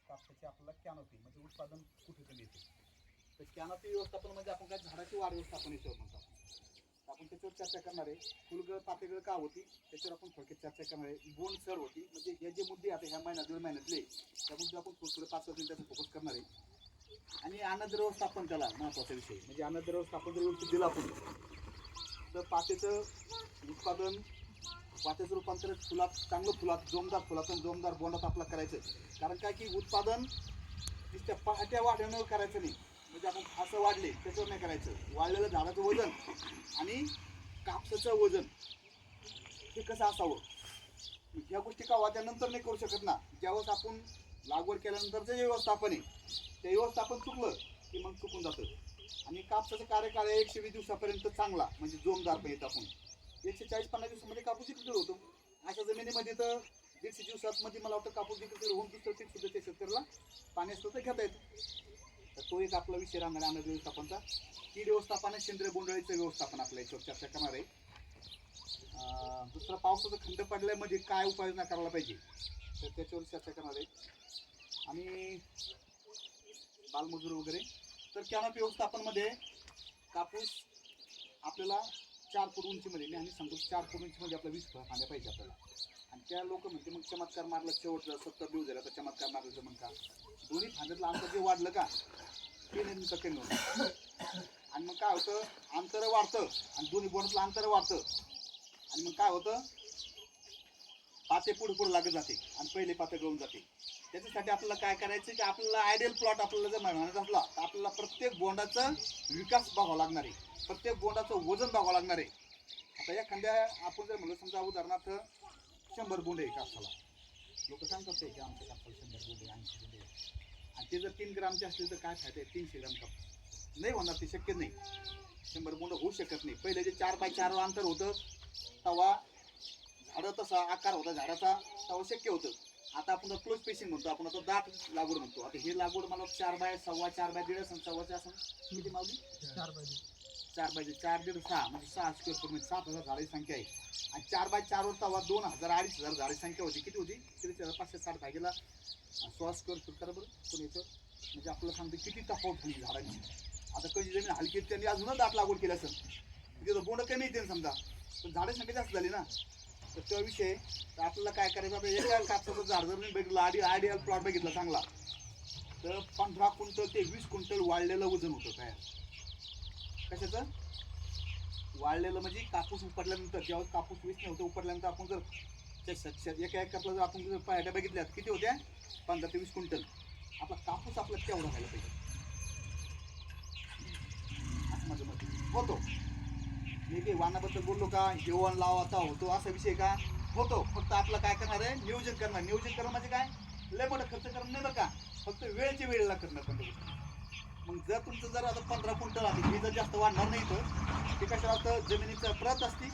कापसाची आपल्याला कॅनोपी म्हणजे उत्पादन कुठे कमी येते. तर कॅनोपी व्यवस्थापन म्हणजे आपण काय झाडाची वाढ व्यवस्थापन याच्यावर म्हणतो आपण त्याच्यावर चर्चा करणार आहे. फुलगळ पातेगळ का होती त्याच्यावर आपण थोडक्यात चर्चा करणार आहे. बोंड सर होती म्हणजे हे जे मुद्दे आता ह्या महिन्यात 2 महिन्यातले त्या मुद्दे आपण थोडं 5 वर्ष त्याचा फोकस करणार आहे. आणि अन्नद्रव्य व्यवस्थापन त्याला महत्त्वाचा विषय म्हणजे अन्नद्रव्य व्यवस्थापन जर व्यवस्थित दिलं आपण तर पातेचं उत्पादन पातेचं रूपांतर फुलात चांगलं फुलात जोमदार फुलातून जोमदार बोंडात आपला करायचं. कारण काय की उत्पादन नुसत्या पहाट्या वाढवण्यावर करायचं नाही. म्हणजे आपण असं वाढले त्याच्यावर नाही करायचं. वाढलेलं झाडाचं वजन आणि कापसाचं वजन हे कसं असावं ह्या गोष्टी का त्यानंतर नाही करू शकत ना. ज्यावेळेस आपण लागवड केल्यानंतरचं जे व्यवस्थापन आहे ते व्यवस्थापन चुकलं की मग चुकून जातं. आणि कापसाचं कार्यकाळ 120 दिवसापर्यंत चांगला म्हणजे जोमदार पण येत. आपण 140-50 दिवसामध्ये कापूस विक्री होतो. अशा जमिनीमध्ये तर 150 दिवसांमध्ये मला वाटतं कापूस विक्री होऊन दुसरं पीक सुद्धा त्या शेतकऱ्याला पाणी असतं तर घेता येतं. तर तो एक आपला विषय राहणार आहे अन्नद्रव्य व्यवस्थापनचा. कीड व्यवस्थापन आणि सेंद्रिय बोंडअळीचं व्यवस्थापन आपल्या याच्यावर चर्चा करणार आहे. दुसरा पावसाचा खंड पडल्यामध्ये काय उपाययोजना करायला पाहिजे तर त्याच्यावर चर्चा करणार आहे. आणि बालमजूर वगैरे. तर कॅनोपी व्यवस्थापनमध्ये कापूस आपल्याला 4 फूट उंचीमध्ये मी आणि सांगतो 4 फूट उंचीमध्ये आपला 20 फांद्या पाहिजे आपल्याला. आणि त्या लोक म्हणते मग चमत्कार मारला शेवटचा 70 दिवस झाला तर चमत्कार मारला जमन का. दोन्ही फांद्यातलं अंतर जे वाढलं का ते नेमकं कमी होतं. आणि मग काय होतं अंतर वाढतं आणि दोन्ही बोंडातलं अंतर वाढतं. आणि मग काय होतं पाते पुढे पुढे लागत जाते आणि पहिले पाते गळून जाते. त्याच्यासाठी आपल्याला काय करायचं की आपल्याला आयडियल प्लॉट आपल्याला जर म्हणायचा असला तर आपल्याला प्रत्येक बोंडाचा विकास बघावा लागणार आहे. प्रत्येक बोंडाचं वजन बघावं लागणार आहे. आता एखाद्या आपण जर म्हणलं समजा उदाहरणार्थ 100 बोंड आहे कापसाला. लोक सांगतात ते की आमच्या कापसाला 100 बोंड आहे 80 बोंड आहे. आणि ते जर 3 ग्रामचे असले तर काय फायदा आहे. 300 ग्राम कापूस नाही होणार ते शक्य नाही. 100 बोंड होऊ शकत नाही. पहिले जे 4x4 अंतर होतं तेव्हा झाडं तसा आकार होता झाडाचा तेव्हा शक्य होतं. आता आपण क्लोज स्पेसिंग म्हणतो आपण आता दाट लागवड म्हणतो. आता हे लागवड मला 4x1.25 4x1.5 असं 4x असं किती मावली 4x4 1.5 6 म्हणजे 6 स्क्वेअर फूट म्हणजे 7,000 झाडाची संख्या आहे. आणि 4x4 वर तेव्हा 2,000-2,500 झाडाची संख्या होती. किती होती 560 भागेला 16 स्क्वेअर फूट करा बरं पण याचं म्हणजे आपल्याला सांगते किती तफावत झाली झाडांची. आता कधी जमीन हलकी त्यांनी अजूनच दाट लागवड केली असेल तिथं बोंड कमी येते समजा पण झाडाची संख्या जास्त झाली ना. तर तो विषय तर आपल्याला काय करायचं आता एका कापसाचं झाड जर मी बघितलं आयडियल प्लॉट बघितला चांगला तर 15 क्विंटल ते 20 क्विंटल वाढलेलं वजन होतं तयार. कशाचं वाढलेलं म्हणजे कापूस उपटल्यानंतर जेव्हा कापूस वीस नाही होतं उपटल्यानंतर आपण जर एका एकरातला जर आपण जर पायट्या बघितल्यात किती होत्या 15 ते 20 क्विंटल. आपला कापूस आपला तेवढा व्हायला पाहिजे असं माझं मत होतो. मी काही वाहनाबद्दल बोललो का जेवण लावाचा होतो असा विषय का होतो. फक्त आपलं काय करणार आहे नियोजन करणार. नियोजन करणं म्हणजे काय लय मोठं खर्च करणं नाही बरं का. फक्त वेळेच्या वेळेला करणं पण. मग जर तुमचं जर आता 15 क्विंटल आहे हे जर जास्त वाढणार नाही तर ते कशाला असतं जमिनीचं प्रत असते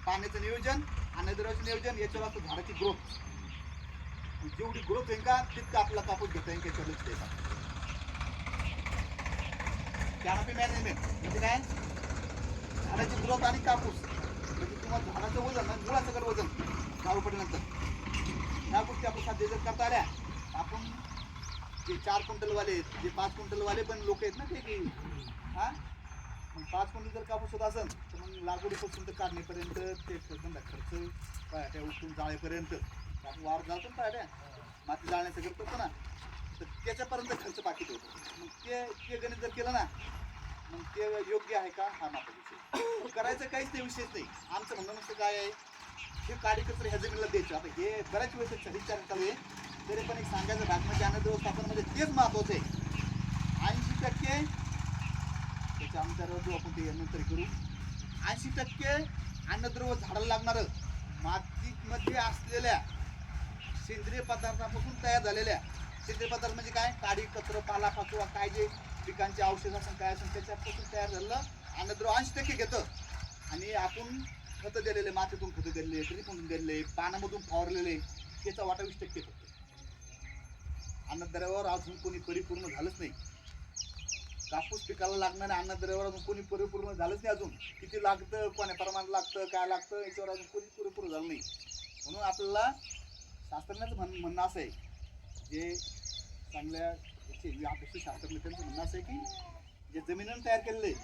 पाण्याचं नियोजन अन्नद्रव्याचं नियोजन याच्यावर असतं झाडाची ग्रोथ. जेवढी ग्रोथ होईल का तितकं आपला कापूस घेता येईल त्याच्यावर लक्ष द्यायचा. कॅनोपी मॅनेजमेंट म्हणजे काय झाडाची ग्रोथ आणि कापूस म्हणजे तुम्हाला झाडाचं वजन आणि मुळाचं वजन झाड पडल्यानंतर ह्या गोष्टी आपण साध्य जर करता आल्या आपण जे 4 क्विंटलवाले जे 5 क्विंटलवाले पण लोक आहेत ना ते की हां मग 5 क्विंटल जर कापूस होत असेल तर मग लागवडीपासून तर काढणीपर्यंत ते समजा खर्च पायट्या उठून जाळेपर्यंत आपण वावर जातो पायट्या माती जाळण्याचं करतो ना तर त्याच्यापर्यंत खर्च बाकीच होतो. मग ते गणित जर केलं ना मग ते योग्य आहे का हा माझा विषय. करायचं काहीच ते विषयच नाही. आमचं म्हणणं नुसतं काय आहे हे काडीकचरं ह्या जमिनीला द्यायचं. आता हे बऱ्याच वेळेस विचार चालू आहे तरी पण एक सांगायचं भाग म्हणजे अन्नद्रव्य व्यवस्थापनामध्ये तेच महत्त्वाचं आहे. 80% त्याच्या अंतरावर जो आपण ते नंतर करू 80% अन्नद्रव्य झाडाला लागणारं मातीमध्ये असलेल्या सेंद्रिय पदार्थापासून तयार झालेल्या सेंद्रिय पदार्थ म्हणजे काय काडी कचरं पालापाचोळा काय जे पिकांचे औषध असेल काय असेल त्याच्यापासून तयार झालेलं अन्नद्रव्य 80% घेतं. आणि आपण खतं दिलेले मातीतून खतं दिलेले ड्रीपमधून दिलेले पानामधून फवारलेले त्याचा वाटा 20% फक्त. अन्नद्रव्यावर अजून कोणी परिपूर्ण झालंच नाही. कापूस पिकाला लागणाऱ्या अन्नद्रव्यावर अजून कोणी परिपूर्ण झालंच नाही. अजून किती लागतं कोण्या प्रमाणात लागतं काय लागतं याच्यावर अजून कोणी परिपूर्ण झालं नाही. म्हणून आपल्याला शास्त्रज्ञाचं म्हणणं असं आहे जे चांगल्या अभ्यासू शास्त्रज्ञ त्यांचं म्हणणं असं आहे की जे जमिनीनं तयार केलेलं आहे,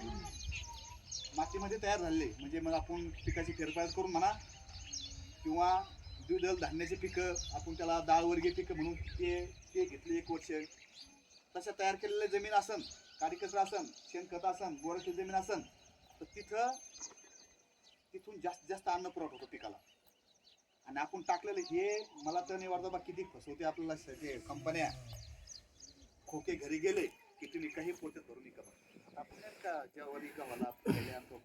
मातीमध्ये तयार झालेले, म्हणजे मग आपण पिकाची फेरफार करून म्हणा किंवा द्विदल धान्याची पिकं, आपण त्याला डाळवर्गीय पिकं म्हणून ते घेतले 1 वर्ष, तशा तयार केलेल्या जमीन असन, काडीकचरा असन, शेणखत असन, गोरखी जमीन असन, तर तिथून जास्तीत जास्त अन्न पुरवठा होतो पिकाला. आणि आपण टाकलेलं हे मला तर नाही वाटतं बा किती फसवते आपल्याला ते कंपन्या. खोके घरी गेले की तुम्ही काही पोते धरून निघा. आपण नाही का ज्यावर गव्हाला आणतो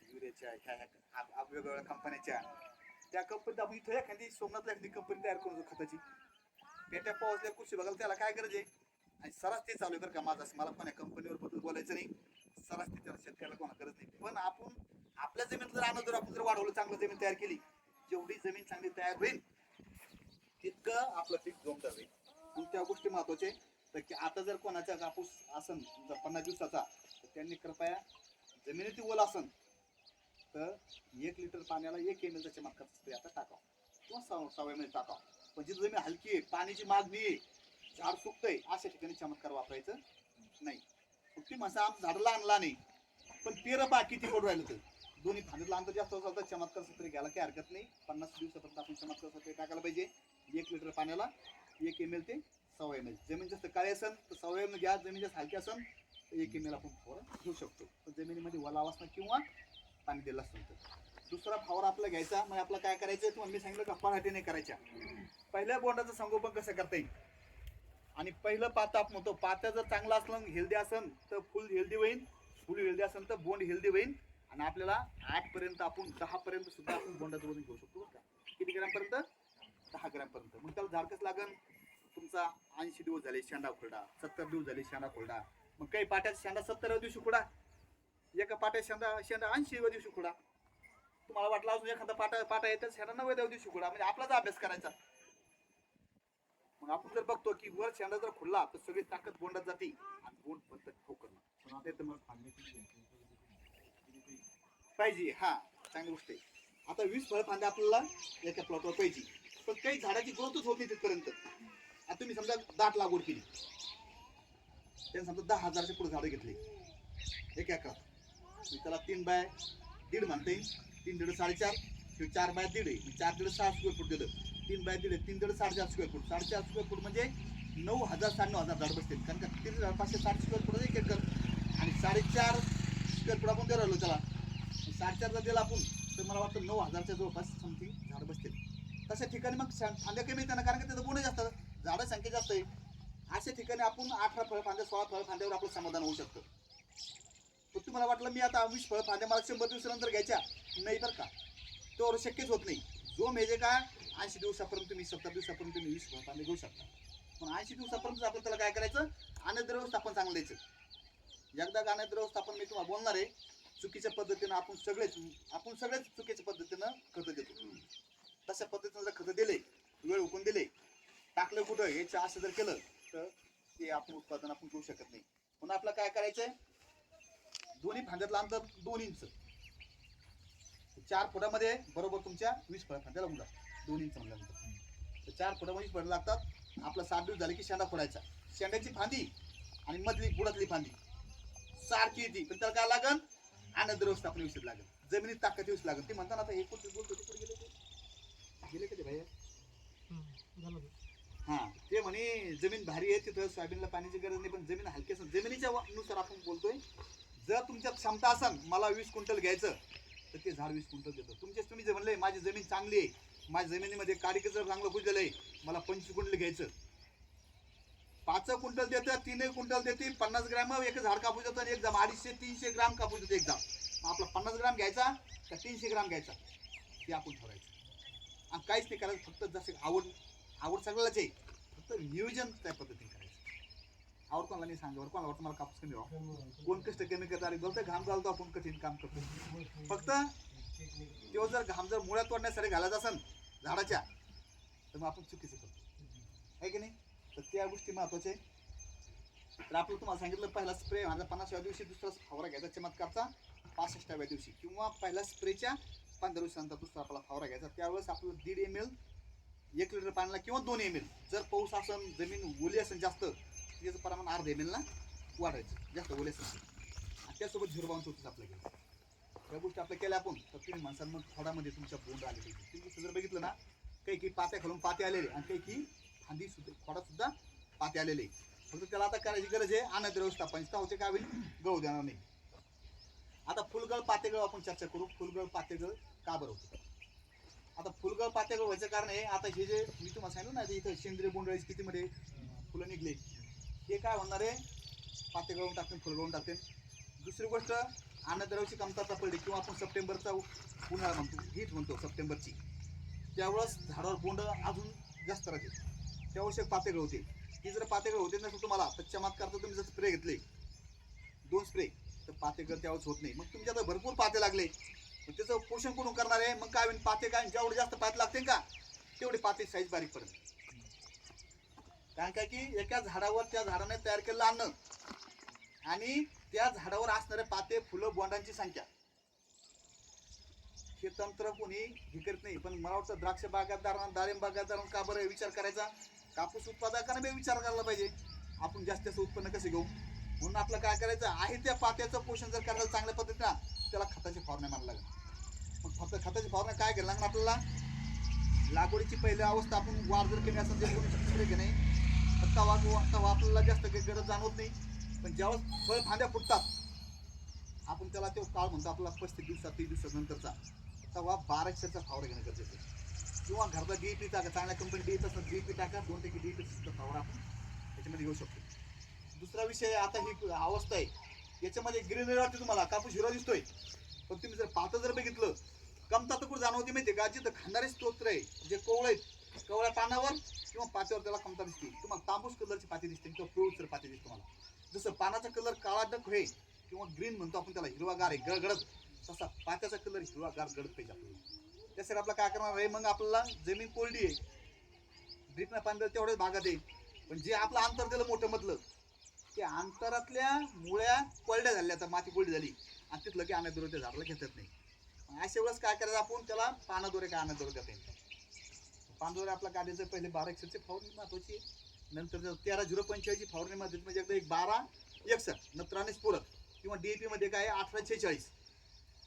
युरियाच्या ह्या वेगवेगळ्या कंपन्याच्या, त्या कंपनीत आपण इथं एखादी सोमनाथला एखादी कंपनी तयार करू खताची, पेट्या पावसल्या कृषी बघायला त्याला काय गरज आहे. आणि सरास ते चालू आहे बरं का माझं, मला पण कंपनीवर बद्दल बोलायचं नाही, सरास ते त्याला शेतकऱ्याला कोणा गरज नाही. पण आपण आपल्या जमीन जर आणून जर आपण जर वाढवलं, चांगलं जमीन तयार केली, जेवढी जमीन चांगली तयार होईल तितकं आपलं पीक जोमदार होईल. आणि त्या गोष्टी महत्वाच्या तर की आता जर कोणाचा कापूस असन जर 50 दिवसाचा, तर त्यांनी कृपया जमिनीची ओल असन तर 1 लिटर पाण्याला 1 ml चमत्कार स्प्रे आता टाकावं किंवा 6 ml टाकावं. पण जिथं जमीन हलकी आहे, पाण्याची मागणी आहे, झाड सुकतंय, अशा ठिकाणी चमत्कार वापरायचं नाही. ती मसा आम झाड लहान नाही, पण पेरं बा किती पडू राहिलं तर दोन्ही फांदीतलं अंतर जास्त असेल तर चमत्कार स्प्रे घ्यायला काही हरकत नाही. 50 दिवसापर्यंत आपण चमत्कार स्प्रे टाकायला पाहिजे. 1 लिटर पाण्याला 1 ml ते 6 ml. जमीन जास्त काळी असेल तर 6 ml घ्या, जमीन जास्त हलकी असेल तर 1 ml आपण फवारा घेऊ शकतो. पण जमिनीमध्ये ओलावा असणं किंवा पाणी दिलं असतं तर दुसरा फवारा आपला घ्यायचा. मग आपलं काय करायचं, तुम्हाला मी सांगितलं का पराठी नाही करायच्या. पहिल्या बोंडाचं संगोपन कसं करता येईल, आणि पहिलं पातं आपण म्हणतो, पातं जर चांगलं असलं हेल्दी असेल तर फुल हेल्दी होईल, फुल हेल्दी असेल तर बोंड हेल्दी होईल. आणि आपल्याला 8 पर्यंत आपण 10 पर्यंत सुद्धा आपण बोंडाचं वजन घेऊ शकतो बरं का. किती ग्रॅम पर्यंत, 10 ग्रॅम पर्यंत. मग त्याला झाड कसं लागेल, तुमचा 80 दिवस झाले शेंडा खोलडा, 70 दिवस झाले शेंडा खोलडा. मग काही पाट्याचा शेंडा 70व्या दिवशी खोडा, एका पाट्या शेंडा 80व्या दिवशी खोडा. तुम्हाला वाटलं अजून एखादा पाटा येतात शेंडा 90व्या दिवशी खोडा. म्हणजे आपलाच अभ्यास करायचा. मग आपण जर बघतो की वर शेंडा जर खुडला तर सगळी ताकद बोंडात जाते आणि बोंड फक्त ठोकरणार पाहिजे. हा चांगली गोष्ट आहे. आता 20 फळ फांद्या आपल्याला एका प्लॉटवर पाहिजे, पण काही झाडाची ग्रोथच होत नाही तिथपर्यंत. आता तुम्ही समजा दाट लागवड केली, त्याने समजा 10,000च्या पुढे झाडं घेतली एक एकर, त्याला 3 बाय 1.5 म्हणते, 3 1.5 4.5 किंवा 4 बाय 1.5, 4 1.5 6 स्क्वेअर फूट दिलं. 3 by 1.5 3 1.5 4.5 square foot, 4.5 square foot म्हणजे 9,000 9,500 झाड बसतील. कारण का 3,560 स्क्वेअर फूट एक एकर आणि 4.5 स्क्वेअर फूट आपण दे राहिलो त्याला, 4.5 जर दिला आपण तर मला वाटतं 9,000च्या जवळपास समथिंग झाड बसतील. तशा ठिकाणी मग फांद्या कमी येतात ना, कारण का त्याचं बोंड जास्त, झाडं संख्या जास्त आहे. अशा ठिकाणी आपण 18 फळ फांद्या 16 फळ फांद्यावर आपलं समाधान होऊ शकतं. पण तुम्हाला वाटलं मी आता 20 फळ फांद्या मला 100 दिवसानंतर घ्यायच्या, नाही बरं का, तो शक्यच होत नाही. जो मेजे का 80 दिवसापर्यंत तुम्ही 70 दिवसापर्यंत तुम्ही 20 फळ फांदे घेऊ शकता. पण 80 दिवसापर्यंत आपण त्याला काय करायचं, अन्नद्रव्य व्यवस्थापन चांगलं द्यायचं. एकदा अन्नद्रव्य व्यवस्थापन मी तुम्हाला बोलणार आहे. चुकीच्या पद्धतीनं आपण सगळेच चुकीच्या पद्धतीनं खतं देतो. तशा पद्धतीनं जर खतं दिले, वेळ हुकून दिले, टाकलं कुठं याचं असं जर केलं तर ते आपण उत्पादन आपण घेऊ शकत नाही. म्हणून आपलं काय करायचंय, दोन्ही फांद्यातलं अंतर 2 इंच, 4 फुटामध्ये बरोबर तुमच्या 20 फळ फांद्या लागून जातात. 2 इंच म्हणल्यानंतर तर 4 फुटामध्ये 20 फळ लागतात. आपला 7 दिवस झाले की शेंडा फोडायचा. शेंड्याची फांदी आणि मधली बुडातली फांदी सारखी येते, पण त्याला काय लागन, अन्नद्रव्य व्यवस्थापन व्यवस्थित लागेल, जमिनीत ताकद व्यवस्थित लागेल. ते म्हणतात आता हे कुठे बोलतो ते कुठे गेले कधी भाई. हा ते म्हणे जमीन भारी आहे तिथं सोयाबीनला पाण्याची गरज नाही, पण जमीन हलकी असेल, जमिनीच्या नुसार आपण बोलतोय. जर तुमच्यात क्षमता असेल मला 20 क्विंटल घ्यायचं तर ते झाड 20 क्विंटल देतं. तुम्ही जे म्हणले माझी जमीन चांगली आहे, माझ्या जमिनीमध्ये काडीकचरा चांगलं बुजलेलं आहे, मला 25 क्विंटल घ्यायचं, 5 क्विंटल देतं, 3 क्विंटल देते, 50 ग्रॅम एक झाड कापूस देतं, आणि एक जम 250-300 ग्राम कापूस देतो एक झाड. मग आपला 50 ग्राम घ्यायचा का 300 ग्राम घ्यायचा ते आपण ठरवायचं. आणि काहीच नाही करायचं, फक्त जसे आवड सगळ्यालाच आहे, फक्त नियोजन त्या पद्धतीने करायचं. आवड कोणाला नाही सांगा, कोणाला वाटतं मला कापूस कमी राहा, कोण कष्ट कमी करतात, बोलतं घाम घालतो आपण कठीण काम करतो. फक्त तो जर घाम जर मुळ्यात तोडण्यासाठी घालायचा असेल झाडाच्या तर मग आपण चुकीचं करतो, आहे की नाही. तर त्या गोष्टी महत्वाच्या आहे. तर आपलं तुम्हाला सांगितलं पहिला स्प्रे माझा 50व्या दिवशी, दुसरा फवारा घ्यायचा चमत्कारचा 65व्या दिवशी, किंवा पहिला स्प्रेच्या 15 दिवसानंतर दुसरा आपला फवारा घ्यायचा. त्यावेळेस आपलं 1.5 ml 1 लिटर पाण्याला किंवा 2 ml. जर पाऊस असेल जमीन ओली असेल जास्त त्याचं प्रमाण अर्धा ml ला वाढायचं जास्त ओली असेल आणि त्यासोबत 0 होतीच आपल्याकडे. या गोष्टी आपल्या केल्या आपण तर तुम्ही माणसां मग खोडामध्ये तुमच्या बोंड आले पाहिजे. तुम्ही जर बघितलं ना काही पात्या खालून पाते आलेले आणि काही फांदी सुद्धा खोडात सुद्धा पाते आलेले. फक्त त्याला आता करायची गरज आहे अनाथ व्यवस्थापन होते काय होईल गळू देणार नाही. आता फुलगळ पातेगळ आपण चर्चा करू. फुलगळ पातेगळ का बरं होतं. आता फुलगळ पातेगळ व्हायचं कारण आहे आता हे जे मी तुम्हाला सांगितलं ना इथं सेंद्रिय बोंडअळी किती मध्ये फुलं निघले हे काय होणार आहे पातेगळून टाकते फुलगळून टाकते. दुसरी गोष्ट अन्नद्रव्याची कमतरता पडली किंवा आपण सप्टेंबरचा उन्हाळा म्हणतो हीट म्हणतो सप्टेंबरची त्यावेळेस झाडावर बोंड अजून जास्त राहते त्यावेळेस पातेगळ होते. ती जर पातेगळ होते नसतं तुम्हाला तर चमत्कार तुम्ही जर स्प्रे घेतले 2 स्प्रे तर पातेगळ त्यावेळेस होत नाही. मग तुमच्या आता भरपूर पाते लागले मग त्याचं पोषण कोण करणार आहे. मग काय होईल पाते काय जेवढे जास्त पाते लागते का तेवढे पाते साईज बारीक पडेल. कारण काय की एका झाडावर त्या झाडाने तयार केलेलं अन्न आणि त्या झाडावर असणारे पाते फुलं बोंडांची संख्या हे तंत्र कोणी हे करत नाही. पण मला वाटतं द्राक्ष बागायतदारांना डाळिंब बागायतदारांना का बरं विचार करायचा. कापूस उत्पादकांना बी विचार करायला पाहिजे आपण जास्त उत्पन्न कसे घेऊ. म्हणून आपलं काय करायचं आहे त्या पात्याचं पोषण जर करायला चांगल्या पद्धतीने त्याला खताची फवारणी मारायला लागेल. मग फक्त खताची फवारणी काय करायला लागणार आपल्याला लागवडीची पहिली अवस्था आपण वाढ जर केली असेल ते स्प्रे की नाही तवा आपल्याला जास्त काही गरज जाणवत नाही. पण ज्यावेळेस फळ फांद्या फुटतात आपण त्याला तो काळ म्हणतो आपला 35 दिवसात 30 दिवसानंतरचा तेव्हा 12 फवारा घेणं गरजेचं आहे. किंवा घरचा DAP टाका चांगल्या कंपनी DAP असतात DAP टाका 2% DAP सुद्धा फवारा आपण त्याच्यामध्ये घेऊ शकतो. दुसरा विषय आता ही अवस्था आहे याच्यामध्ये ग्रीनरी वाटते तुम्हाला कापूस हिरवा दिसतोय पण तुम्ही जर पातं जर बघितलं कमतरता कुठं जाणवते माहिती का जिथं खाणारे स्तोत्र आहे जे कोवळ आहेत कवळ्या पानावर किंवा पात्यावर त्याला कमतरता दिसते. तुम्हाला तांबूस कलरची पाती दिसते किंवा पिवळसर पाती दिसते तुम्हाला. जसं पानाचा कलर काळा डक आहे किंवा ग्रीन म्हणतो आपण त्याला हिरवागार आहे गडगडत तसा पात्याचा कलर हिरवागार गडद पाहिजे आपल्याला. त्यासाठी आपल्याला काय करणार आहे मग आपल्याला जमीन कोरडी आहे ड्रीपनं पाणी दिलं तेवढ्याच भागात आहे पण जे आपलं अंतर दिलं मोठं मधलं त्या अंतरातल्या मुळ्या कोरड्या झाल्या आता माती कोरडी झाली आणि तिथलं की अन्नद्रव्य त्या झाडाला घेतात नाही. अशा वेळेस काय करायचं आपण त्याला पानाद्वारे काय अन्नद्रव्य देता येईल. पानाद्वारे आपल्या काढायचं पहिले 12 फवारणी महत्वाची नंतर 13-0-45 फवारणी मध्ये म्हणजे एकदा 12-61 नत्राने स्फुरत किंवा DAP मध्ये काय 18-46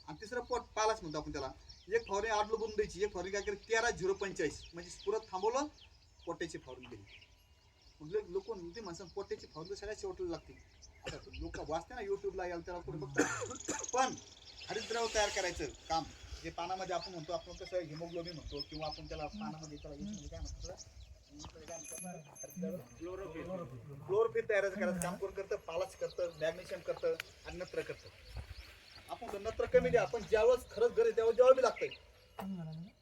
आणि तिसरं पोट पालाच म्हणतो आपण त्याला एक फवारणी आडलं बनवून द्यायची. एक फवारणी काय केली 13-0-45 म्हणजे स्फुरत थांबवलं पोट्याची फवारणी केली. मग लोक ते माणसं पोट्याची फवारणी सगळ्यात शेवटला लागते. आता लोक वाचते ना युट्यूबला यायला त्याला कुठे बघतात पण हरितद्रव्य तयार करायचं काम जे पानामध्ये आपण म्हणतो आपण कसं हिमोग्लोबिन म्हणतो किंवा आपण त्याला पानामध्ये त्याला काय म्हणतो क्लोरोफिल तयार करायचं काम कोण करतं पालाच करतं मॅग्नेशियम करतं आणि नत्र करतं. आपण नत्र कमी द्या आपण ज्यावेळेस खरंच गरज त्यावेळेस जेव्हा बी लागतंय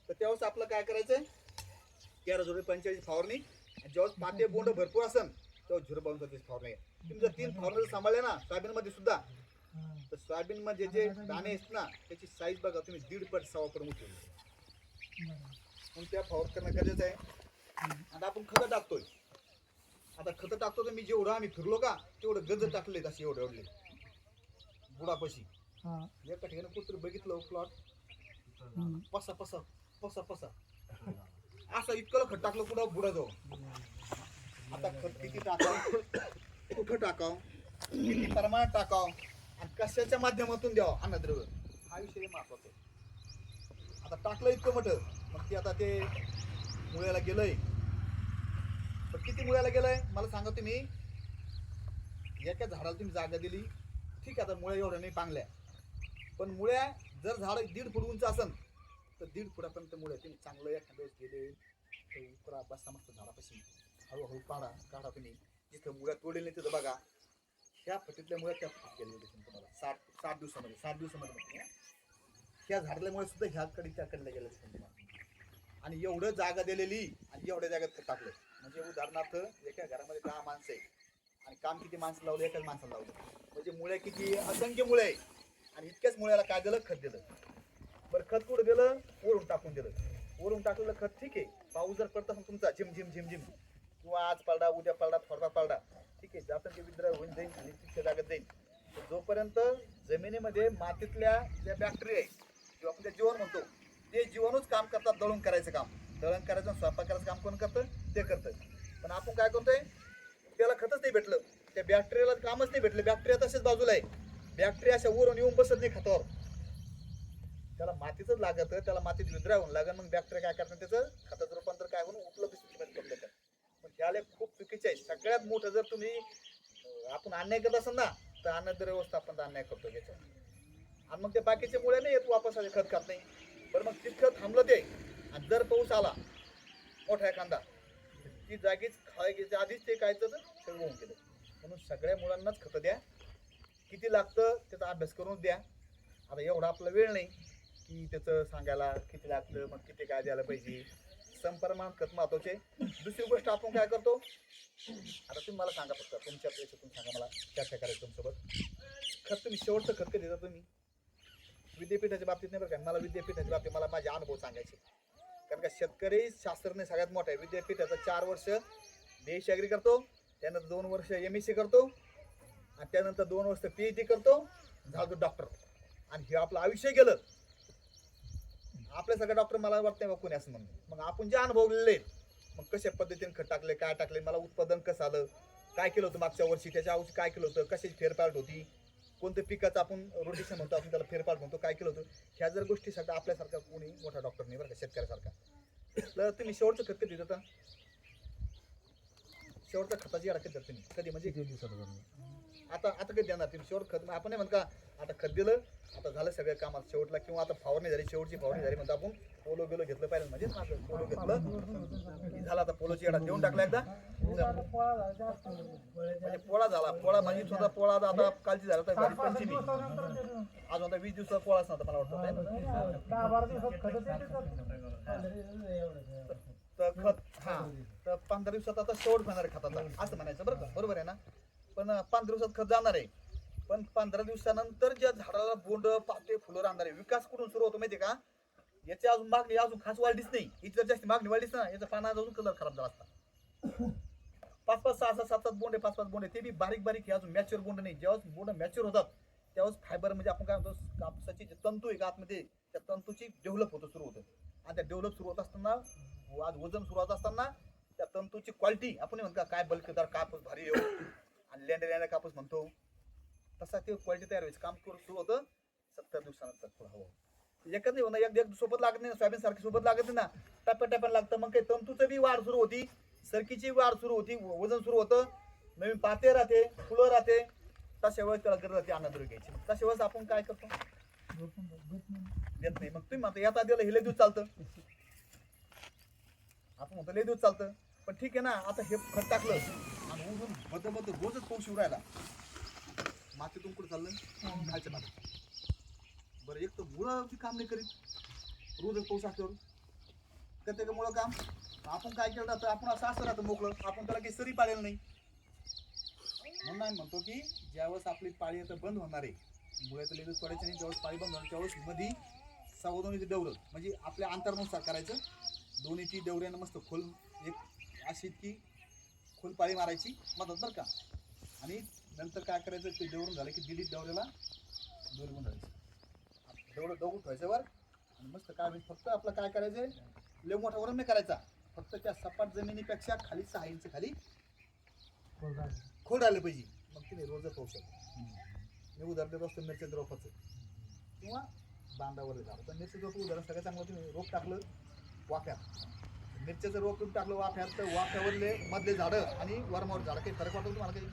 तर त्यावेळेस आपलं काय करायचंय 13-0-45 फवारणी ज्यावेळेस पाते बोंड भरपूर असेल तेव्हा 0-52 फवारणी. तुम्ही जर 3 फवारणी सांभाळले ना सोयाबीन मध्ये सुद्धा तर सोयाबीन मध्ये जे दाणे आहेत ना त्याची साईज बघा तुम्ही 1.5 पट 1.25 पट मोठी होईल. म्हणून त्या फवार करणं गरजेचं आहे. आता आपण खतं टाकतोय आता खतं टाकतो तर मी जेवढं आम्ही फिरलो का तेवढं गज टाकले असे एवढे एवढले बुडापाशी एका ठिकाणी कुठतरी बघितलं प्लॉट पसा पसा पसा पसा असं इतकं खत टाकलं कुठं बुडा जाऊ. आता खत किती टाकाव कुठं टाकाव किती प्रमाणात टाकाव आणि कशाच्या माध्यमातून द्यावं अन्नद्रव्य हा विषय महत्वाचा आहे. आता टाकलं इतकं मोठं मग ते आता ते मुळ्याला गेलंय पण किती मुळ्याला गेलंय मला सांगा तुम्ही. एका झाडाला तुम्ही जागा दिली ठीक आहे आता मुळ्या एवढ्या नाही पांगल्या पण मुळ्या जर झाड 1.5 फूट उंच असेल तर 1.5 फुटापर्यंत मुळे तुम्ही चांगलं एखाद्या वेळेस गेले तर बसा मस्त झाडापाशी हळूहळू काढा तुम्ही जिथं मुळ्या तोडेल नाही तिथं बघा ह्या फटीतल्या मुळे त्या फट गेलेल्या तुम्हाला 7 दिवसामध्ये ह्या झाडल्यामुळे सुद्धा ह्याकडे त्याकडे गेलं तुम्हाला. आणि एवढं जागा दिलेली आणि एवढ्या जागेत टाकलं म्हणजे उदाहरणार्थ एका घरामध्ये 10 माणसं आहे आणि काम किती माणसं लावलं एकाच माणसाला लावलं म्हणजे मुळे किती असंख्य मुळे आहे आणि इतक्याच मुळ्याला काय दिलं खत दिलं. बरं खत कुठं दिलं वरून टाकून दिलं. वरून टाकलेलं खत ठीक आहे पाऊस जर पडत असेल तुमचा झिम झिम झिम झिम किंवा आज पडला उद्या पडला थोडा पडला ठीक आहे जातं ते विद्राव होऊन जाईल आणि तितक्या जागेत जाईल. जोपर्यंत जमिनीमध्ये मातीतल्या ज्या बॅक्टेरिया आहे किंवा आपण त्या जीवन म्हणतो ते जीवाणूच काम करतात दळून करायचं काम दळण करायचं आणि स्वयंपाक करायचं काम कोण करतं ते करतं. पण आपण काय करतोय, त्याला खतच नाही भेटलं, त्या बॅक्टेरियाला कामच नाही भेटलं, बॅक्टेरिया तसेच बाजूला आहे, बॅक्टेरिया अशा वरून येऊन बसत नाही खतावर, त्याला मातीच लागत, त्याला मातीत विद्रावून लागत, मग बॅक्टेरिया काय करतात त्याचं खताचं रूपांतर काय होऊन उपलब्ध स्थितीमध्ये करतात. पण ह्याला खूप चुकीचे आहे. सगळ्यात मोठं जर तुम्ही आपण अन्याय करत असाल ना तर अन्न व्यवस्थापन अन्याय करतो याच्यावर, आणि मग ते बाकीचे मुळे नाही येत वापस आले खत खात नाही. बरं मग तितकं थांबलं ते, आणि जर पाऊस आला मोठा एखादा ती जागीच खायच्या आधीच ते काय तर सगळं होऊन गेलं. म्हणून सगळ्या मुलांनाच खतं द्या, किती लागतं त्याचा अभ्यास करून द्या. आता एवढा आपला वेळ नाही की त्याचं सांगायला किती लागतं मग किती काय द्यायला पाहिजे. समप्रमाण खत महत्वाचे. दुसरी गोष्ट आपण काय करतो, आता तुम्ही मला सांगा, फक्त तुमच्या याच्यातून सांगा, मला चर्चा करायचं तुमच्यासोबत. खत तुम्ही शेवटचं खत कधी देता तुम्ही? विद्यापीठाच्या बाबतीत नाही बरं का, मला विद्यापीठाच्या बाबतीत मला माझे अनुभव सांगायचे. कारण का शेतकरी शास्त्रज्ञ सगळ्यात मोठा आहे. विद्यापीठाचा 4 वर्ष BSc ॲग्री करतो, त्यानंतर 2 वर्ष MSc करतो, आणि त्यानंतर 2 वर्ष PhD करतो, झालं डॉक्टर. आणि हे आपलं आयुष्य गेलं. आपल्यासारखं डॉक्टर मला वाटतं बघ कोणी असं म्हणून. मग आपण जे अनुभवलेले मग कशा पद्धतीने खत टाकले, काय टाकले, मला उत्पादन कसं आलं, काय केलं होतं मागच्या वर्षी, त्याच्या वर्षी काय केलं होतं, कशाची फेरपालट होती, कोणत्या पिकाचं आपण रोटेशन म्हणतो, आपण त्याला फेरपालट म्हणतो, काय केलं होतं, ह्या जर गोष्टी सगळं आपल्यासारखा कोणी मोठा डॉक्टर नाही बरं का, शेतकऱ्यासारखा. तर तुम्ही शेवटचं खत कधी देता? शेवटच्या खताची याडा कधी तुम्ही कधी म्हणजे किती दिवसात आता कधी देणार तुम्ही शेवट खत? आपण नाही म्हणता आता खत दिलं, आता झालं सगळं कामात शेवटला, किंवा आता फवारणी झाली, शेवटची फवारणी झाली म्हणतो आपण, पोलो गेलो घेतलं पाहिजे म्हणजे माझं पोलो घेतलं झालं, आता पोलोची याडा देऊन टाकला एकदा म्हणजे पोळा झाला. पोळा म्हणजे स्वतः पोळा आता कालची झाला तर घरी पंचमी, अजून आता 20 दिवसात पोळाच नव्हता मला वाटतं. तर खत हा तर 15 दिवसात आता शेवट होणार आहे खताचा असं म्हणायचं बरं का, बरोबर आहे ना. पण 15 दिवसात खत जाणार आहे, पण 15 दिवसानंतर ज्या झाडाला बोंड पाते फुलं राहणार आहे, विकास कुठून सुरू होतो माहिती का, याची अजून मागणी अजून खास वाढलीच नाही. इतर जास्त मागणी वाढलीच ना, याचा पाना अजून कलर खराब झाला असता. 5-5, 6-6, 7-7 बोंडे, 5-5 बोंडे, ते बी बारीक बारीक हे अजून मॅच्युअर बोंड नाही. जेव्हा बोंड मॅच्युअर होतात त्यावेळेस फायबर म्हणजे आपण काय म्हणतो कापसाची जे तंतू आहे का आतमध्ये, त्या तंतूची डेव्हलप होतं सुरू होतं. आणि त्या डेव्हलप सुरू होत असताना आज वजन सुरू होत असताना त्या तंतूची क्वालिटी आपण म्हणतो काय बल्कदार कापूस भारी येऊ आणि लेंड्या कापूस म्हणतो तसा ते क्वालिटी तयार व्हायचं काम सुरू होतं 70 दिवसानंतर थोडं हवं. एकच नाही होणार, एक सोबत लागत नाही, सोयाबीन सारखी सोबत लागत नाही ना, टप्प्याटप्प्यानं लागतं. मग काही तंतूचं बी वाढ सुरू होती, सरकीची वाढ सुरू होती, वजन सुरू होतं, नवीन पाते राहते, फुलं राहते. तशा वेळेस त्याला गरज राहते अन्नद्रव्य घ्यायची. तशा वेळेस आपण काय करतो देत नाही. मग तुम्ही म्हणता यात आधी हे लय दिवस चालतं, आपण म्हणतो लय दिवस चालतं, पण ठीक आहे ना. आता हे खत टाकलं आणि उजून बद्द रोजच पाऊस येऊ राहिला, मातीतून कुठं चाललं खायच्या माती. बरं एक तर मुळं बी काम नाही करीत, रोजच पाऊस असल्यावर करते का मुळं काम. आपण काय केलं तर आपण असं राहतं मोकळं, आपण त्याला काही सरी पाळलेलं नाही. म्हणून आम्ही म्हणतो की ज्यावेळेस आपली पाळी आता बंद होणार आहे, मुळे तर लगेच पडायचं नाही, ज्यावेळेस पाळी बंद होणार त्यावेळेस मध्ये सावधोनीचं डवरं म्हणजे आपल्या अंतरानुसार करायचं. दोन्हीची डवऱ्यानं मस्त खोल एक अशी की खोल पाळी मारायची मदत बरं का. आणि नंतर काय करायचं ते डवरून झालं की दिलीत डवऱ्याला दोरी गुंडायचं, डवरं डवून ठेवायचं वर. आणि मस्त काय फक्त आपलं काय करायचं, लय मोठा वरून नाही करायचा, फक्त त्या सपाट जमिनीपेक्षा खाली 6 इंच खाली खोड आलं पाहिजे. मग तिने रोज पाहू शकतो. मी उदाहरण देत असतो मिरच्या रोपाचं किंवा बांधावर झालं तर मिरचं रोप उदाहरण सगळ्यात चांगलं तुम्ही रोप टाकलं वाफ्यात, मिरच्याचं रोप टाकलं वाफ्यात तर वाफ्यावरले मधले झाडं आणि वरमावर झाडं काही फरक वाटतो तुम्हाला काही?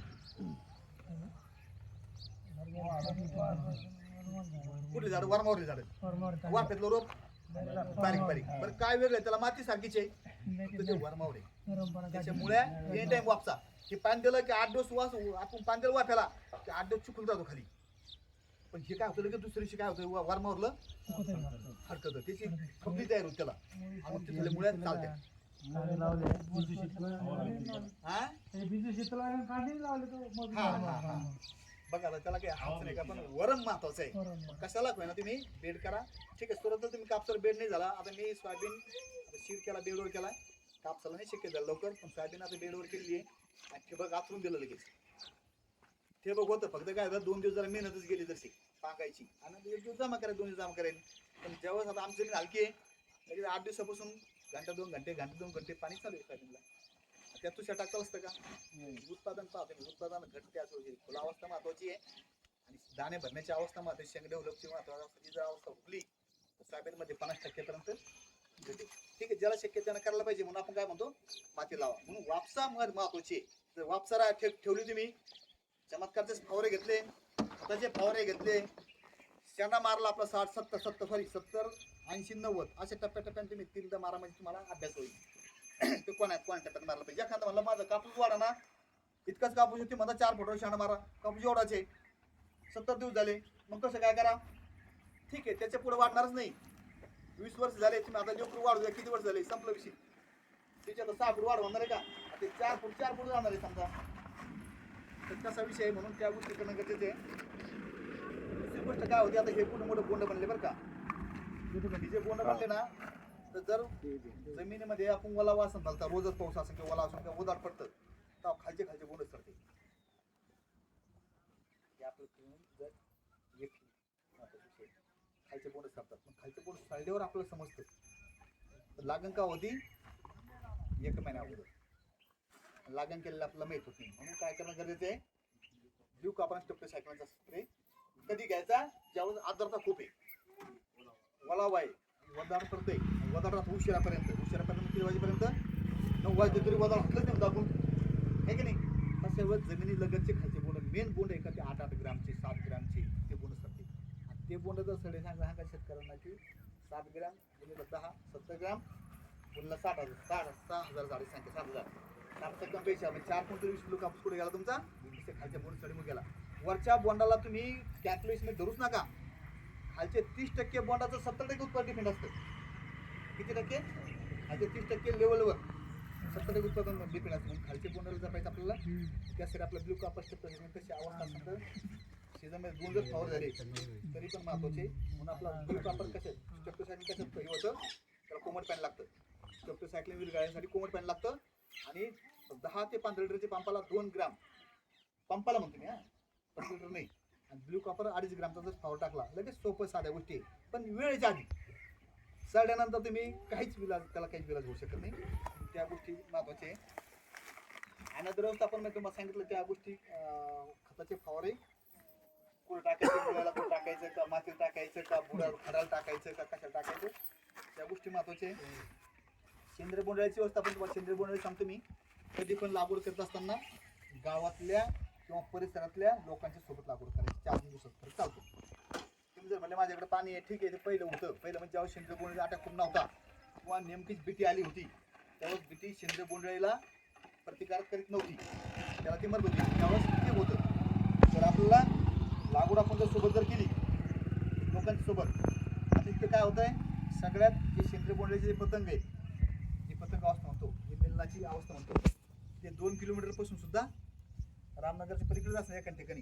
कुठली झाडं? वरमावरली झाडं, वाफ्यातलं रोप बारीक बारीक. बरं काय वेगळं त्याला माती सारखीच आहे, ते वरमावरे त्याच्यामुळे एनी टाइम वापसा. हे पाणी दिलं की 8 दिवस वास, आपण पाणी दिलं वाफ्याला की 8 दिवस चुकून जातो खाली. पण हे काय होतं की दुसऱ्या दिवशी काय होतं वरमावरलं हरकत त्याची खपली तयार होती त्याला, मग तिथले मुळे चालते. बघा त्याला काही हात नाही का, पण वरम महत्वाचं आहे. कशाला ना तुम्ही बेड करा, ठीक आहे. सुरुवात तुम्ही कापसाला बेड नाही झाला, आता मी सोयाबीन शीर केला, बेडवर केला. कापसाला नाही शक्य झालं लवकर, पण सोयाबीन आता बेडवर केली आहे आणि ठिबक आचरून दिलं लगेच. ठिबक होतं फक्त काय झालं 2 दिवस जरा मेहनतच गेली तशी पाकायची आणि 1 दिवस जमा करायला, 2 दिवस जमा करायला. पण जेव्हा आता आमची जमीन हलकी आहे लगेच 8 दिवसापासून घंटा 2 घंटे पाणी चालू आहे सोयाबीनला. त्यात तुषार टाकता असतं का? उत्पादन पाहतो, उत्पादन घटते असं फुला अवस्था महत्वाची आहे आणि दाणे भरण्याची अवस्था महत्वाची, शेंग डेव्हलपची महत्वाची. जर अवस्था हुकली तर सोयाबीनमध्ये 50% घटे. ठीक आहे, ज्याला शक्य त्यानं करायला पाहिजे म्हणून आपण काय म्हणतो, माती लावा. म्हणून वापसा महत्वाची आहे. जर वापसा ठेवली तुम्ही, चमत्कारचे फवारे घेतले, खताचे फवारे घेतले, शेंडा मारला आपला 70 80 90 अशा टप्प्याटप्प्याने तुम्ही 3दा मारा म्हणजे तुम्हाला अभ्यास होईल. ते कोणा टप्प्यात मारला पाहिजे. एखादा म्हणलं माझा कापूस वाढा ना, इतकाच कापूस होती माझा 4 फुटावर शेंडा मारा, कापूस एवढाचे 70 दिवस झाले, मग कसं काय करा? ठीक आहे, त्याच्या पुढे वाढणारच नाही. 20 वर्ष झाले, तुम्ही आता लेकरू वाढू द्या, किती वर्ष झाले, संपलं विषय. त्याच्या आता 6 फूट वाढ होणार आहे का? ते 4 फूट जाणार आहे समजा. तर कसा विषय आहे, म्हणून त्या गोष्टी करणं गरजेचं आहे. दुसरी गोष्ट काय होती, आता हे कुठं मोठं बोंड बनले बरं का. हे जे बोंड बनले ना, तर जर जमिनीमध्ये आपण ओलावा असं घालता, रोजच पाऊस असेल किंवा ओला असून किंवा उदाड पडतं, तर खालचे बोंड चढते. हे आपलं जर खालचे बोंड सरतात, पण खालचे बोंड सळल्यावर आपल्याला समजतं लागण का होती. 1 महिना अगोदर लागण केलेलं आपल्याला माहित होत नाही. म्हणून काय करणं गरजेचं आहे, ब्ल्यू कार्बन स्टेप्टोसायक्लोनचा स्प्रे कधी घ्यायचा, ज्यावेळेस आर्द्रता खूप आहे, ओलावा आहे, वदाड पडतंय, वदाड राहतो उशिरापर्यंत किती वाजेपर्यंत, 9 वाजले तरी वदाड हातलंच नाही दाबून, आहे की नाही. तशा वेळेस जमिनी लगतचे खालचे बोंड, मेन बोंड आहे का ते 8 ग्रामचे 7 ग्रामचे ते बोंड असतात. आणि ते बोंड जर सडे सांगा शेतकऱ्यांना की 7 ग्राम 10 70 ग्राम पुन्हा 6,000 झाली संख्या 7,000 7% पैसा म्हणजे 4 क्विंटल 20 किलो कापूस पुढे गेला तुमचा, खालच्या बोंड सडे गेला. वरच्या बोंडाला तुम्ही कॅल्क्युलेशन धरूच नका. खालचे 30% बोंडाचं 70% उत्पादन डिपेंड असतं. किती टक्के? खालचे 30% लेवलवर 70% उत्पादन डिपेंड असतं. म्हणून खालचे बोंडाला जपायचं आपल्याला. त्यासाठी आपलं ब्ल्यू कार्बन स्टेप्टोसायक्लोन कशी अवस्था असेल तर सीझनमध्ये 2 जर फवार झाले तरी पण महत्वाचे. म्हणून आपला ब्ल्यू कार्बन कसं स्टेप्टोसायक्लोन कसं हे होतं, त्याला कोमट पाणी लागतं. स्टेप्टोसायक्लोन विरघळण्यासाठी कोमट पाणी लागतं. आणि 10 ते 15 लिटरच्या पंपाला 2 ग्राम, पंपाला म्हणतो मी, प्रति लिटर नाही. आणि ब्ल्यू कॉपर 2.5 ग्रामचा जर फवार टाकला, लगेच सोपं साध्या गोष्टी, पण वेळेच्या आधी. सडल्यानंतर तुम्ही त्याला काहीच विलाज होऊ शकत नाही. त्या गोष्टी महत्वाचे आहे. अनादर व्यवस्थापन मी तुम्हाला सांगितलं, त्या गोष्टी खताचे फवारे कुठं टाकायचे, गुळाला कुठं टाकायचं का, मातीत टाकायचं का, बुडाला खडाला टाकायचं का, कशाला टाकायचं, त्या गोष्टी महत्वाचे आहे. सेंद्रिय बोंडअळीची व्यवस्थापन तुम्हाला सेंद्रिय बोंडअळी सांगतो मी. कधी पण लागवड करत असताना गावातल्या किंवा परिसरातल्या लोकांच्या सोबत लागवड करायची. 4 दिवसात तरी चालतो. तुम्ही जर म्हणले माझ्याकडे पाणी आहे, ठीक आहे, ते पहिलं म्हणजे जेव्हा सेंद्रिय बोंडअळी अटॅक खूप नव्हता किंवा नेमकीच बीटी आली होती, त्यावेळेस बीटी सेंद्रिय बोंडअळीला प्रतिकार करीत नव्हती, त्याला ती मरत होती, त्यावेळेस ते होतं. तर आपल्याला लागवड आपण जर सोबत जर केली लोकांच्या सोबत, आणि ते काय होतंय, सगळ्यात जे सेंद्रिय बोंडअळीचे जे पतंग आहे, जे पतंग अवस्था म्हणतो, जे मेलनाची अवस्था म्हणतो, ते 2 किलोमीटरपासून सुद्धा रामनगरच्या पलीकडे असं एका ठिकाणी,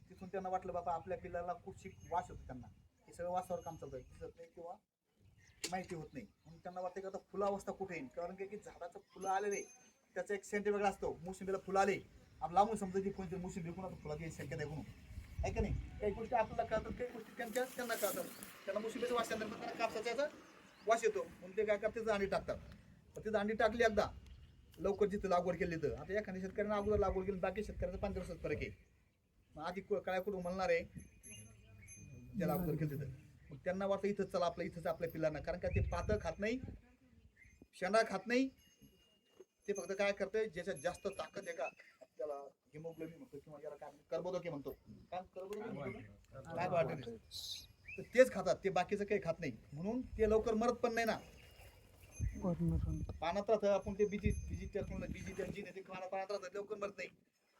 तिथून त्यांना वाटलं बाबा आपल्या पिल्लाला कुठची वास होतो, त्यांना हे सगळं वासावर काम चालतं आहे, दिसत नाही किंवा माहिती होत नाही. म्हणून त्यांना वाटतं की आता फुलं अवस्था कुठे येईल, कारण की झाडाचं फुलं आलेले त्याचा एक सेंट वेगळा असतो. मोसंबीला फुलं आले, आपण लांबून समजा की कोणती मोसंबी कोणाचं फुलात यायची शक्यता आहे म्हणून, आहे का नाही. काही गोष्टी आपल्याला कळतात, काही गोष्टी त्यांना कळतात. त्यांना मोसंबीचा वास येतात, त्यांना कापसाचा याचा वास येतो, म्हणून ते काय करतात, तिथं अंडी टाकतात. पण तिथं अंडी टाकली एकदा, लवकर जिथं लागवड केली तर, आता एखाद्या शेतकऱ्यांना अगोदर लागवड केली, बाकी शेतकऱ्याचा 5 दिवसात फरक आहे. मग आधी काय कुठं म्हणणार आहे ज्याला अगोदर केलं तर, मग त्यांना वाटतं इथंच चला आपलं, इथंच आपल्या पिल्लांना, कारण का ते पातळ खात नाही, शेंडा खात नाही. ते फक्त काय करते, ज्याच्यात जास्त ताकद आहे का, त्याला हिमोग्लोबिन म्हणतो किंवा ज्याला काय कर्बोदके म्हणतो, काय वाटत तर तेच खातात, ते बाकीचं काही खात नाही. म्हणून ते लवकर मरत पण नाही ना, पाण्यात राहतं. आपण ते बीजी ते पाण्यात राहतात, लवकर मरत नाही.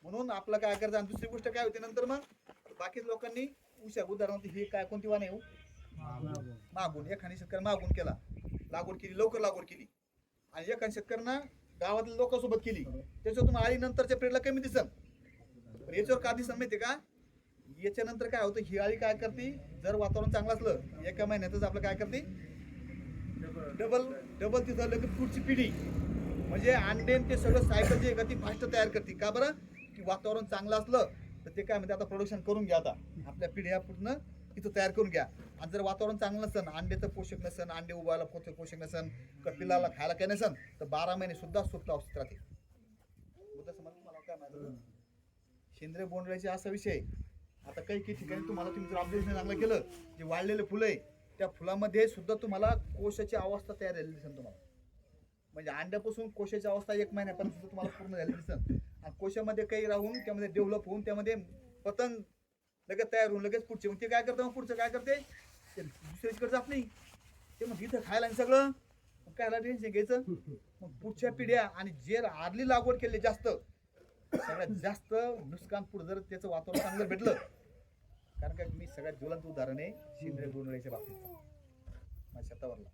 म्हणून आपलं काय करायचं. आणि दुसरी गोष्ट काय होती नंतर, मग बाकी लोकांनी उदाहरणार्थ हे काय कोणती वाण आहे, मागून एखाद्या शेतकऱ्या मागून केला, लागवड केली, लवकर लागवड केली, आणि एखाद्या शेतकऱ्यांना गावातल्या लोकांसोबत केली, त्याच्यातून आळी नंतरच्या पिरियडला कमी दिसन. पण याच्यावर का दिसन माहिती का, याच्यानंतर काय होतं, ही आळी काय करते, जर वातावरण चांगलं असलं 1 महिन्यातच आपलं काय करते, डबल तिथं लगेच पुढची पिढी म्हणजे अंडेन ते सगळं सायकल जे गती फास्ट तयार करते. का बरं, की वातावरण चांगलं असलं तर ते काय म्हणते, आता प्रोडक्शन करून घ्या, आता आपल्या पिढ्या पूर्ण इथं तयार करून घ्या. आणि जर वातावरण चांगलं नसेल, अंड्याचं पोषक नसेल, अंडे उभायला पोषक नसेल, पिल्लाला खायला काही नसेल, तर 12 महिने सुद्धा सुप्त अवस्थेत राहते. मुद्दा समजला मला काय माहिती. सेंद्रिय बोंडअळीचा असा विषय आहे. आता काही काही ठिकाणी तुम्हाला तुम्ही जर ऑब्झर्वेशन चांगलं केलं, जे वाढलेले फुलं आहे त्या फुलामध्ये सुद्धा तुम्हाला कोशाची अवस्था तयार झालेली दिसेल तुम्हाला. म्हणजे अंड्यापासून कोशाची अवस्था 1 महिन्यापर्यंत सुद्धा तुम्हाला पूर्ण झालेली दिसेल. आणि कोशामध्ये काही राहून त्यामध्ये डेव्हलप होऊन त्यामध्ये पतंग लगेच तयार होऊन लगेच पुढचे. मग ते काय करतं, मग पुढचं काय करते, ते दुसऱ्याकडे जात नाही, ते मग इथं खायला आणि सगळं कायला टेन्शन घ्यायचं. मग पुढच्या पिढ्या आणि जे आरली लागवड केली जास्त, सगळ्यात जास्त नुकसान पुढे जर त्याचं वातावरण चांगलं भेटलं. कारण का मी सगळ्यात ज्वलंत उदाहरण आहे सेंद्रिय बोंडअळीच्या बाबतीत माझ्या शेतावरला.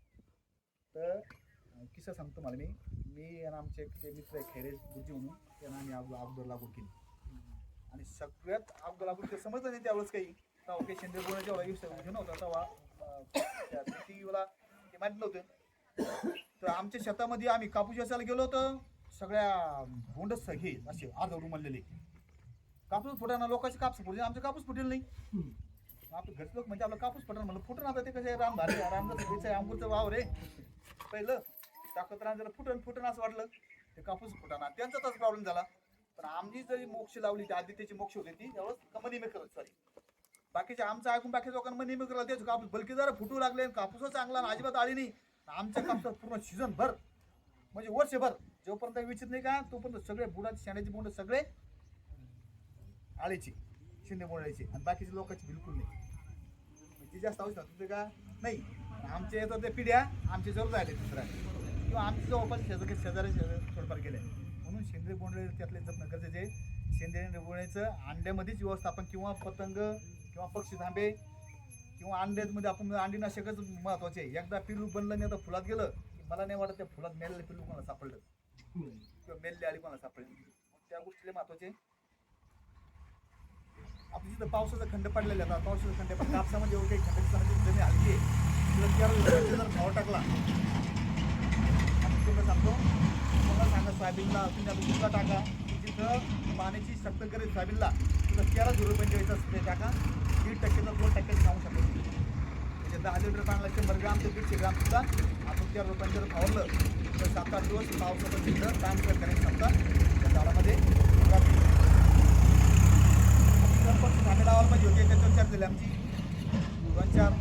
तर किस्सा सांगतो मला. मी आणि आमचे ते मित्र आहे खैरे गुरुजी म्हणून, त्यांना आम्ही अगोदर लागवड केली. आणि सगळ्यात अगोदर लागवड ते समजलं नाही त्यावेळेस काही. तेव्हा काही सेंद्रिय बोंडअळीच्या एवढा यूज नव्हता. तेव्हा टीव्हीला ते माहीत नव्हतं. तर आमच्या शेतामध्ये आम्ही कापूस वेचायला गेलो होतो. सगळ्या बोंडच हे असे अर्ध उमललेले कापूस फुटाना. लोकांचे कापूस फुटले, आमचे कापूस फुटेल नाही. आपलं घरचे लोक म्हणजे आपलं कापूस फुटणार म्हणलं, फुटून आता ते कसे राम भारी रामदास आंबूचं वाव रे पहिलं टाकत राम जरा फुटण असं वाटलं. ते कापूस फुटाना, त्यांचा तसा प्रॉब्लेम झाला. पण आमची जरी मोक्ष लावली ती आधी त्याची मोक्ष होती ती त्यावेळेस मनी मेकर सॉरी बाकीच्या आमचं ऐकून बाकीच्या लोकांना मनी मेकर तेच कापूस बलकी जरा फुटू लागले. कापूसच चांगला अजिबात आली नाही. आमच्या कापूसात पूर्ण सीझन भर म्हणजे वर्षभर जोपर्यंत विचित नाही का तोपर्यंत सगळे बुडाचे शेणाचे बोंड सगळे आळीची शिंदे बोंडायची. आणि बाकीच्या लोकांची बिलकुल नाही. म्हणजे जास्त आवश्यक तुझे का नाही. आमचे येतात ते पिढ्या आमच्या जवळ झाले दुसऱ्या किंवा आमच्या जवळपास शेजारी थोडंफार गेले. म्हणून सेंद्रिय बोंडअळी त्यातले जपणं गरजेचे. सेंद्रिय बोंडअळीचं अंड्यामध्येच व्यवस्थापन किंवा पतंग किंवा पक्षी थांबे किंवा अंड्यामध्ये आपण अंडीनाशकच महत्वाचे. एकदा पिल्लू बनलं नाही आता फुलात गेलं की मला नाही वाटत त्या फुलात मेलेलं पिल्लू कोणाला सापडलं किंवा मेलली आली कोणाला सापडली. त्या गोष्टीला महत्वाचे. आपली तिथं पावसाचा खंड पडलेला आहे. पावसाचा खंड पण कापसामध्ये एवढं काही खंड जमीन हलकी आहे. जर भाव टाकला आपण तुम्हाला सांगतो, तुम्हाला सांगा सोयाबीनला तुम्ही आता दुसरा टाका जिथं पाण्याची सक्त गरज सोयाबीनला तुला 13 रुपये ते टाका 1% 2% खाऊ शकतो. म्हणजे 10 लिटर पाण्याला 100 ग्राम ते 150 ग्राम सुद्धा आपण 13 रुपयांनी जर फावरलं तर 7-8 दिवस पावसाचं तिथं काम करायचं समजा त्या झाडामध्ये झाडे लावायला पाहिजे होते. त्याच्यावर चर्चा झाली आमची 2-4.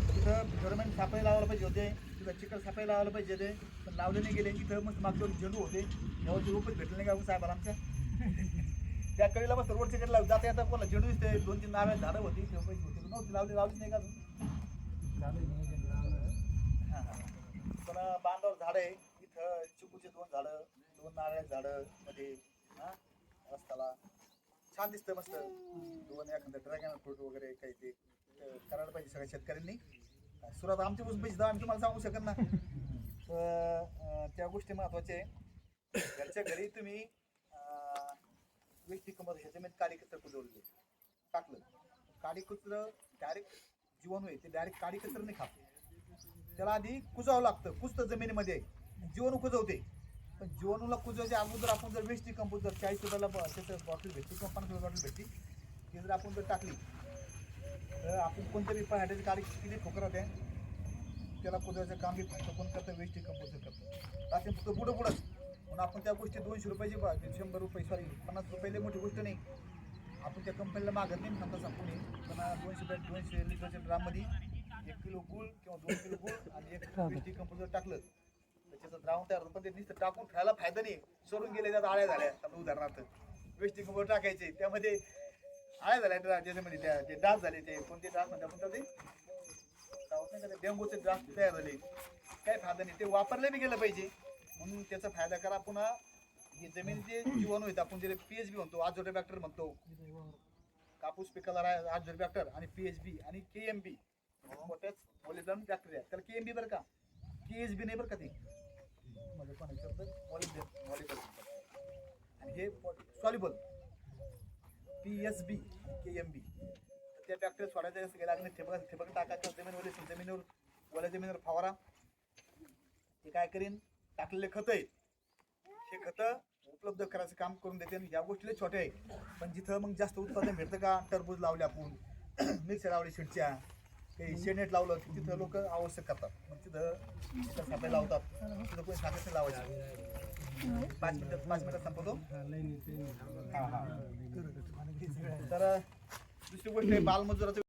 तिथं गव्हर्नमेंट सापळे लावायला पाहिजे होते, तिथं चिकन सापळे लावायला पाहिजे होते, पण लावले नाही गेले. इथं मग मागच्या झेंडू होते त्यावरती रोपच भेटले नाही का साहेबाला आमच्या. त्या कडेला मग रोडच्या कडे लावून जाता येता कोणाला झेंडू दिसते 2-3 नारळ झाडं होती ते पैसे होते नव्हती लावलीच नाही का अजून. हां पण बांधावर झाडं आहे इथं. चिकूचे 2 झाडं 2 नारळ झाडं मध्ये रस्त्याला छान दिसतं मस्त. 2 एखादं ड्रॅगन फ्रूट वगैरे काही ते करायला पाहिजे सगळ्या शेतकऱ्यांनी. सुरुवात आमची ऊस पैसे आम्ही तुम्हाला सांगू शकत ना. तर त्या गोष्टी महत्वाच्या आहे. घरच्या घरी तुम्ही वेस्टी कंपोस्ट ह्याच्यामध्ये काडी कचरा कुजवलेली टाकलं. काडी कचरा डायरेक्ट जीवाणू आहे ते डायरेक्ट काडी कचरा नाही खात. त्याला आधी कुजावं लागतं. कुजतं जमिनीमध्ये जीवाणू कुजवते. पण जीवाणूला कुजवायच्या अगोदर आपण जर वेस्टी कंपोस्ट जर 40 रुपयाला त्याचं बॉटल भेटते किंवा 50 रुपये बॉटल भेटते ती जर आपण जर टाकली तर आपण कोणतरी हायड्रोजन काडी किती ठोकर होते त्याला कुजवायचं काम बी फक्त कोण करतं वेस्टी कंपोस्ट करतं. रात्री फक्त पुढंच म्हणून आपण त्या गोष्टी 200 रुपयाची 100 रुपये 50 रुपये मोठी गोष्ट नाही. आपण त्या कंपनीला मागत नाही म्हणता सांगू नये. पण 200 लिटरच्या ड्राममध्ये 1 किलो गुळ किंवा 2 किलो गुळ आणि 1 वेस्टी कंपोस्ट टाकलं त्याचं द्रावण तयार होतं. पण ते नुसतं टाकून खायला फायदा नाही. सोडून गेले त्यात आळ्या झाल्या. उदाहरणार्थ वेस्टी कंपोस्ट टाकायचे त्यामध्ये आळ्या झाल्या त्याच्यामध्ये ते डास झाले. ते कोणते डास म्हणतात आपण ते डेंगूचे डास तयार झाले. काय फायदा नाही. ते वापरले बी गेलं पाहिजे. म्हणून त्याचा फायदा करा. पुन्हा हे जमिनीचे जीवाणू आहेत आपण जे PHB म्हणतो आझोटोबॅक्टर म्हणतो. कापूस पिकाला आझोटोबॅक्टर आणि PHB आणि KMB पोटॅश मॉलिब्डेनम बॅक्टेरिया. त्याला KMB बरं का PHB नाही बरं का ते मॉलिब्डेनम आणि हे सॉल्युबल PSB KMB. त्या बॅक्टेरिया सोडायचं असं गेला ठिबक टाकायचं जमिनीवर ओल्या जमिनीवर फवारा. ते काय करीन टाकलेले खतं आहेत हे खतं उपलब्ध करायचं काम करून देते. या गोष्टीला छोटे आहे पण जिथं मग जास्त उत्पादन भेटतं का टरबूज लावले आपण मिक्सर आवडी शेडच्या काही शेडनेट लावलं की तिथं लोक आवश्यक करतात. मग तिथं सापळे लावतात, तिथं कोणी सांगत नाही लावायचं. 5 मिनिटात संपवतो. तर दुसरी गोष्ट आहे बालमजुराचं